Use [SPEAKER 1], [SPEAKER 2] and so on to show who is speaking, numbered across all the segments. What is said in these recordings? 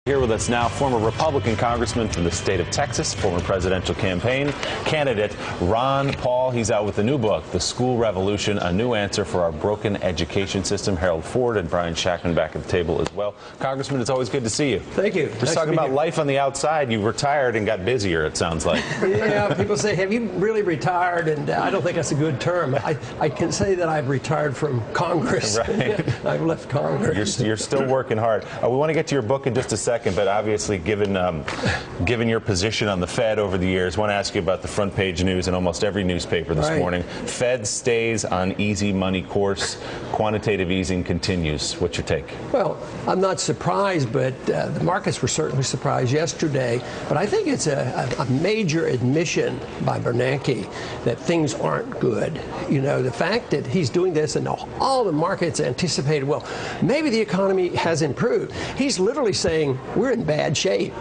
[SPEAKER 1] Here with us now, former Republican congressman from the state of Texas, former presidential campaign candidate Ron Paul. He's out with a new book, The School Revolution, a new answer for our broken education system. Harold Ford and Brian Shackman back at the table as well. Congressman, it's always good to see you.
[SPEAKER 2] Thank you.
[SPEAKER 1] We're talking about life on the outside. You retired and got busier, it sounds like.
[SPEAKER 2] Yeah, people say, have you really retired? And I don't think that's a good term. I can say that I've retired from Congress.
[SPEAKER 1] Right.
[SPEAKER 2] I've left Congress.
[SPEAKER 1] You're still working hard. We want to get to your book in just a second. But obviously, given your position on the Fed over the years, I want to ask you about the front page news in almost every newspaper this morning. Fed stays on easy money course. Quantitative easing continues. What's your take?
[SPEAKER 2] Well, I'm not surprised, but the markets were certainly surprised yesterday. But I think it's a major admission by Bernanke that things aren't good. You know, the fact that he's doing this and all the markets anticipated, well, maybe the economy has improved. He's literally saying, we're in bad shape.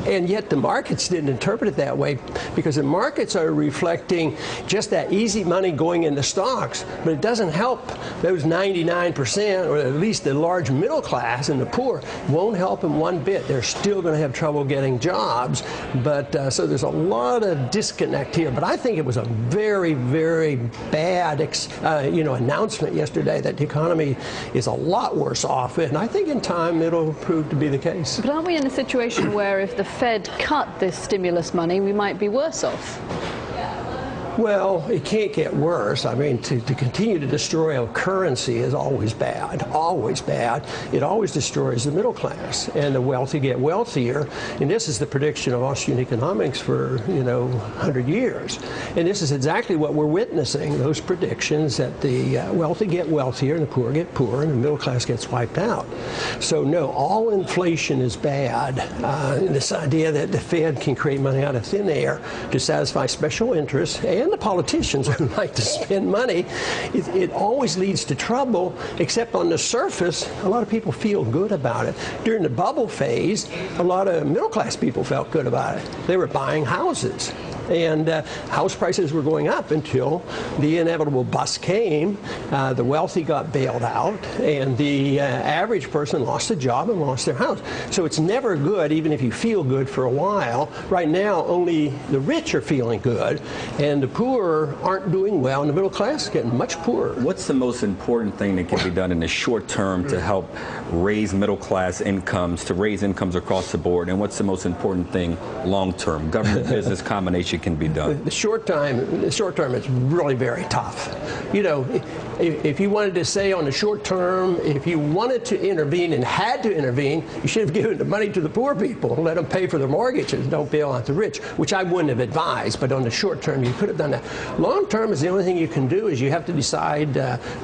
[SPEAKER 2] And yet the markets didn't interpret it that way, because the markets are reflecting just that easy money going into stocks, but it doesn't help those 99%, or at least the large middle class and the poor. Won't help them one bit. They're still going to have trouble getting jobs. But so there's a lot of disconnect here. But I think it was a very, very bad announcement yesterday that the economy is a lot worse off. And I think in time it'll prove to be the case.
[SPEAKER 3] But aren't we in a situation where if the Fed cut this stimulus money, we might be worse off?
[SPEAKER 2] Well, it can't get worse. I mean, to continue to destroy a currency is always bad, always bad. It always destroys the middle class, and the wealthy get wealthier. And this is the prediction of Austrian economics for, 100 years. And this is exactly what we're witnessing, those predictions that the wealthy get wealthier and the poor get poorer and the middle class gets wiped out. So, no, all inflation is bad. This idea that the Fed can create money out of thin air to satisfy special interests and the politicians who like to spend money, it always leads to trouble, except on the surface, a lot of people feel good about it. During the bubble phase, a lot of middle-class people felt good about it. They were buying houses. And house prices were going up until the inevitable bust came. The wealthy got bailed out, and the average person lost a job and lost their house. So it's never good, even if you feel good for a while. Right now, only the rich are feeling good, and the poor aren't doing well, and the middle class is getting much poorer.
[SPEAKER 4] What's the most important thing that can be done in the short term to help raise middle class incomes, to raise incomes across the board? And what's the most important thing long term? Government business combination can be done.
[SPEAKER 2] The short term is really very tough. If you wanted to say on the short term, if you wanted to intervene and had to intervene, you should have given the money to the poor people, let them pay for their mortgages, don't bail out the rich, which I wouldn't have advised. But on the short term, you could have done that. Long term is the only thing you can do is you have to decide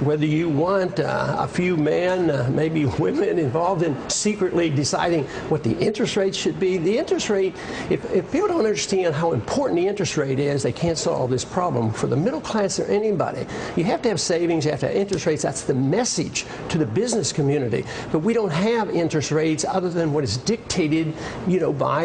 [SPEAKER 2] whether you want a few men, maybe women involved in secretly deciding what the interest rate should be. The interest rate, if people don't understand how important the interest rate is, they can't solve this problem. For the middle class or anybody, you have to have savings, you have to have interest rates. That's the message to the business community. But we don't have interest rates other than what is dictated, by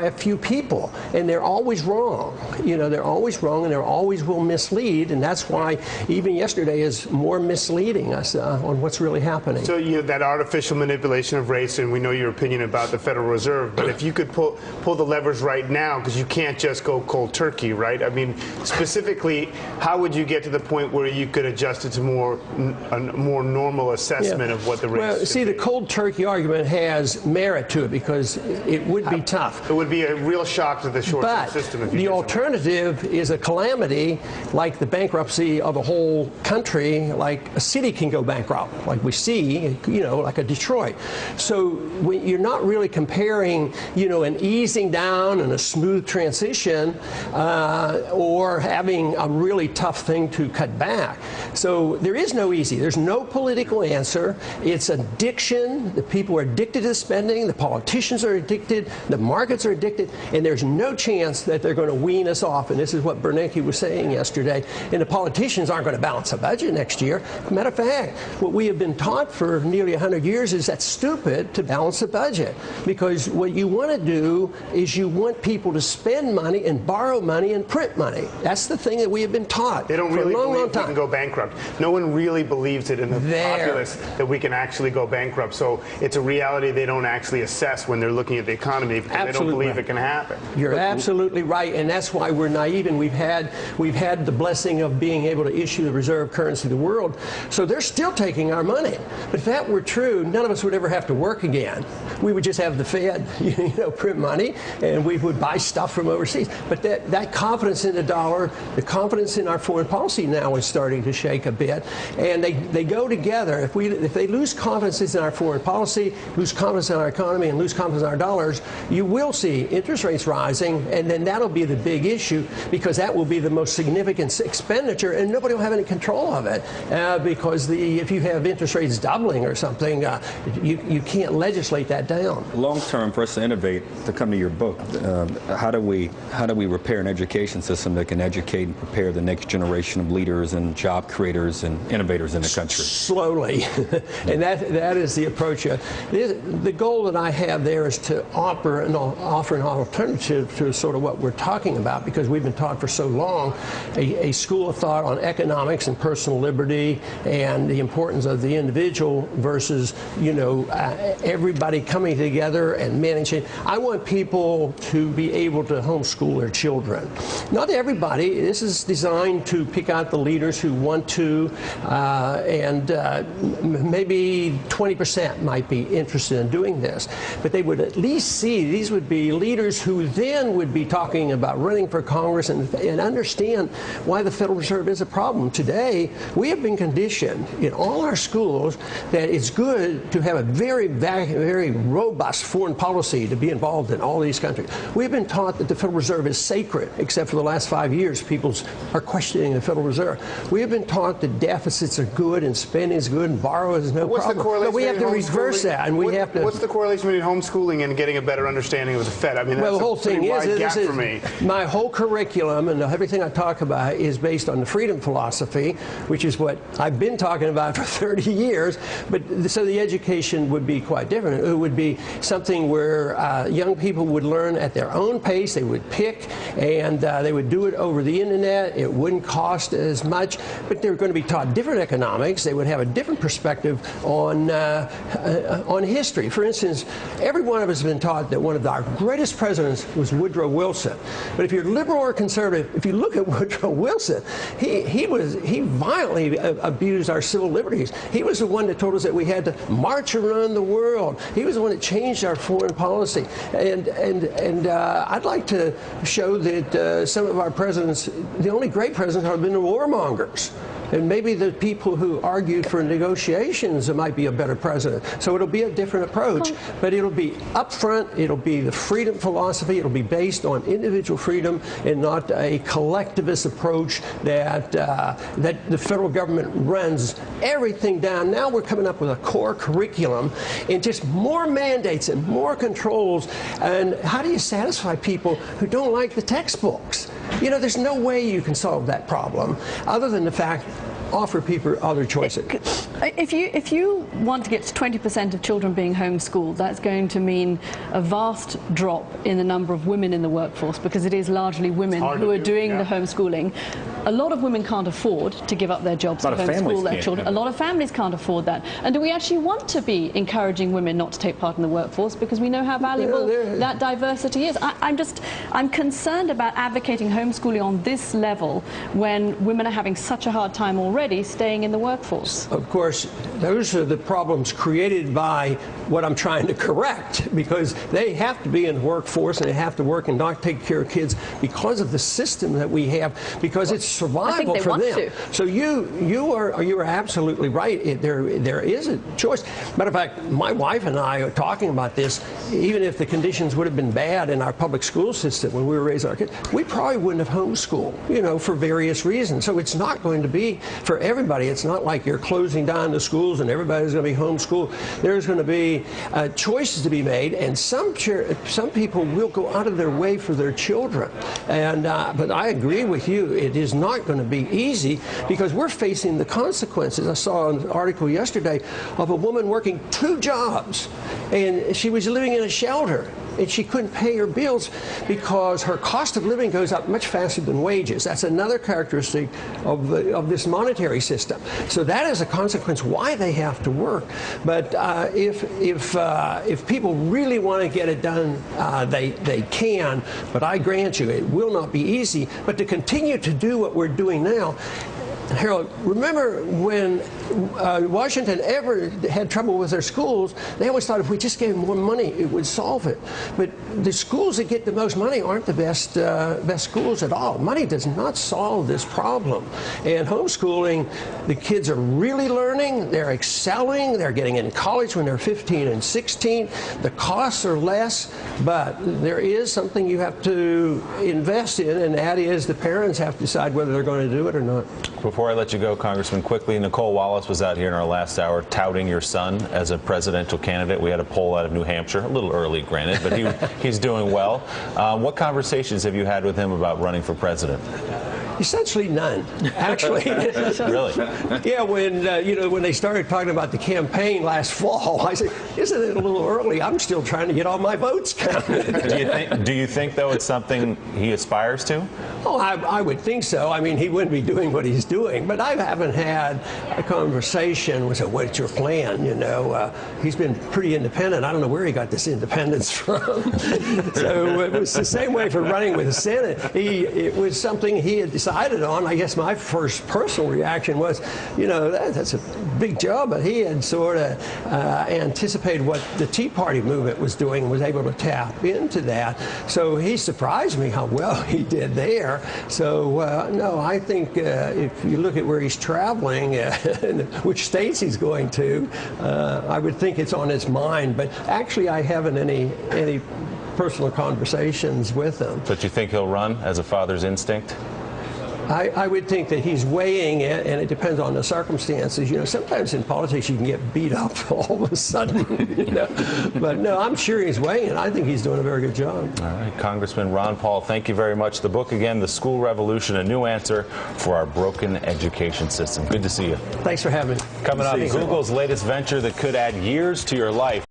[SPEAKER 2] a few people. And they're always wrong. They're always wrong, and they always will mislead. And that's why even yesterday is more misleading us on what's really happening.
[SPEAKER 5] So that artificial manipulation of rates, and we know your opinion about the Federal Reserve, but if you could pull the levers right now, because you can't just go cold turkey, right? I mean, specifically, how would you get to the point where you could adjust it to a more normal assessment of what the rates
[SPEAKER 2] Well, see, the cold turkey argument has merit to it, because it would be tough.
[SPEAKER 5] It would be a real shock to the short-term system.
[SPEAKER 2] But the alternative is a calamity, like the bankruptcy of a whole country, like a city can go bankrupt, like we see, like a Detroit. So you're not really comparing, an easing down and a smooth transition, or having a really tough thing to cut back. So there is no easy. There's no political answer. It's addiction. The people are addicted to spending. The politicians are addicted. The markets are addicted. And there's no chance that they're going to wean us off. And this is what Bernanke was saying yesterday. And the politicians aren't going to balance a budget next year. Matter of fact, what we have been taught for nearly 100 years is that's stupid to balance a budget. Because what you want to do is you want people to spend money and borrow money and print money. That's the thing that we have been taught
[SPEAKER 5] They don't
[SPEAKER 2] for
[SPEAKER 5] really
[SPEAKER 2] a long,
[SPEAKER 5] believe
[SPEAKER 2] long time.
[SPEAKER 5] we can go bankrupt. no one really believes it in the populace that we can actually go bankrupt. So it's a reality they don't actually assess when they're looking at the economy because they don't believe it can happen.
[SPEAKER 2] You're absolutely right, and that's why we're naive, and we've had the blessing of being able to issue the reserve currency of the world. So they're still taking our money. But if that were true, none of us would ever have to work again. We would just have the Fed, print money, and we would buy stuff from overseas. But that confidence in the dollar, the confidence in our foreign policy now is starting to shake a bit, and they go together. If they lose confidence in our foreign policy, lose confidence in our economy, and lose confidence in our dollars, you will see interest rates rising, and then that'll be the big issue, because that will be the most significant expenditure, and nobody will have any control of it, because if you have interest rates doubling or something, you can't legislate that down.
[SPEAKER 4] Long term, for us to innovate, to come to your book, how do we repair an education system that can educate and prepare the next generation of leaders and job creators and innovators in the country?
[SPEAKER 2] Slowly, and that is the approach. The goal that I have there is to offer an alternative to sort of what we're talking about, because we've been taught for so long a school of thought on economics and personal liberty and the importance of the individual versus everybody coming together and managing. I want people to be able to homeschool their children. Not everybody. This is designed to pick out the leaders who want to, and maybe 20% might be interested in doing this. But they would at least see these would be leaders who then would be talking about running for Congress and understand why the Federal Reserve is a problem. Today, we have been conditioned in all our schools that it's good to have a very, very robust foreign policy to be involved in all these countries. We've been taught that the Federal Reserve is sacred, except for the last 5 years, people are questioning the Federal Reserve. We have been taught that deficits are good and spending is good and borrowing is no problem. But we have to reverse that, and we have to.
[SPEAKER 5] What's the correlation between homeschooling and getting a better understanding of the Fed? I mean, that's
[SPEAKER 2] the whole thing
[SPEAKER 5] for me.
[SPEAKER 2] My whole curriculum and everything I talk about is based on the freedom philosophy, which is what I've been talking about for 30 years. But so the education would be quite different. It would be something where young people would learn at their own pace. They would pick, and they would do it over the internet. It wouldn't cost as much, but they're going to be taught different economics. They would have a different perspective on history. For instance, every one of us has been taught that one of our greatest presidents was Woodrow Wilson. But if you're liberal or conservative, if you look at Woodrow Wilson, he violently abused our civil liberties. He was the one that told us that we had to march around the world. He was the one that changed our foreign policy. And I'd like to show that some of our presidents, the only great presidents, have been the warmongers. And maybe the people who argued for negotiations might be a better president. So it'll be a different approach, but it'll be upfront. It'll be the freedom philosophy. It'll be based on individual freedom and not a collectivist approach that the federal government runs everything down. Now we're coming up with a core curriculum and just more mandates and more controls. And how do you satisfy people who don't like the textbooks? There's no way you can solve that problem other than the fact offer people other choices.
[SPEAKER 3] If you want to get to 20% of children being homeschooled, that's going to mean a vast drop in the number of women in the workforce, because it is largely women who are doing the homeschooling. A lot of women can't afford to give up their jobs to homeschool their children. A lot of families can't afford that. And do we actually want to be encouraging women not to take part in the workforce, because we know how valuable that diversity is? I'm concerned about advocating homeschooling on this level when women are having such a hard time already staying in the workforce.
[SPEAKER 2] Of course, those are the problems created by what I'm trying to correct, because they have to be in the workforce and they have to work and not take care of kids because of the system that we have, because it's survival for them. So you are absolutely right. There is a choice. Matter of fact, my wife and I are talking about this. Even if the conditions would have been bad in our public school system when we were raising our kids, we probably wouldn't have homeschooled, for various reasons. So it's not going to be for everybody. It's not like you're closing down the schools and everybody's going to be homeschooled. There's going to be choices to be made, and some people will go out of their way for their children. And but I agree with you. It is not going to be easy because we're facing the consequences. I saw an article yesterday of a woman working 2 jobs, and she was living in a shelter, and she couldn't pay her bills because her cost of living goes up much faster than wages. That's another characteristic of this monetary system. So that is a consequence why they have to work. But if people really want to get it done, they can. But I grant you, it will not be easy. But to continue to do what we're doing now. Harold, remember when Washington ever had trouble with their schools, they always thought if we just gave them more money, it would solve it. But the schools that get the most money aren't the best schools at all. Money does not solve this problem. And homeschooling, the kids are really learning, they're excelling, they're getting in college when they're 15 and 16. The costs are less, but there is something you have to invest in, and that is the parents have to decide whether they're going to do it or not.
[SPEAKER 1] Before I let you go, Congressman, quickly, Nicole Wallace was out here in our last hour touting your son as a presidential candidate. We had a poll out of New Hampshire, a little early, granted, but he's doing well. What conversations have you had with him about running for president?
[SPEAKER 2] Essentially none, actually.
[SPEAKER 1] Really?
[SPEAKER 2] Yeah, when they started talking about the campaign last fall, I said, isn't it a little early? I'm still trying to get all my votes counted.
[SPEAKER 1] Do you think, though, it's something he aspires to?
[SPEAKER 2] Oh, I would think so. I mean, he wouldn't be doing what he's doing. But I haven't had a conversation with him, what's your plan? He's been pretty independent. I don't know where he got this independence from. So it was the same way for running with the Senate. It was something he had decided on. I guess my first personal reaction was, that's a big job, but he had sort of anticipated what the Tea Party movement was doing and was able to tap into that. So he surprised me how well he did there. So, no, I think if you look at where he's traveling, and which states he's going to, I would think it's on his mind. But actually, I haven't any personal conversations with him.
[SPEAKER 1] But you think he'll run as a father's instinct?
[SPEAKER 2] I would think that he's weighing it, and it depends on the circumstances. Sometimes in politics you can get beat up all of a sudden. But no, I'm sure he's weighing it. I think he's doing a very good job.
[SPEAKER 1] All right, Congressman Ron Paul, thank you very much. The book again, The School Revolution: A New Answer for Our Broken Education System. Good to see you.
[SPEAKER 2] Thanks for having me.
[SPEAKER 1] Coming up, Google's latest venture that could add years to your life.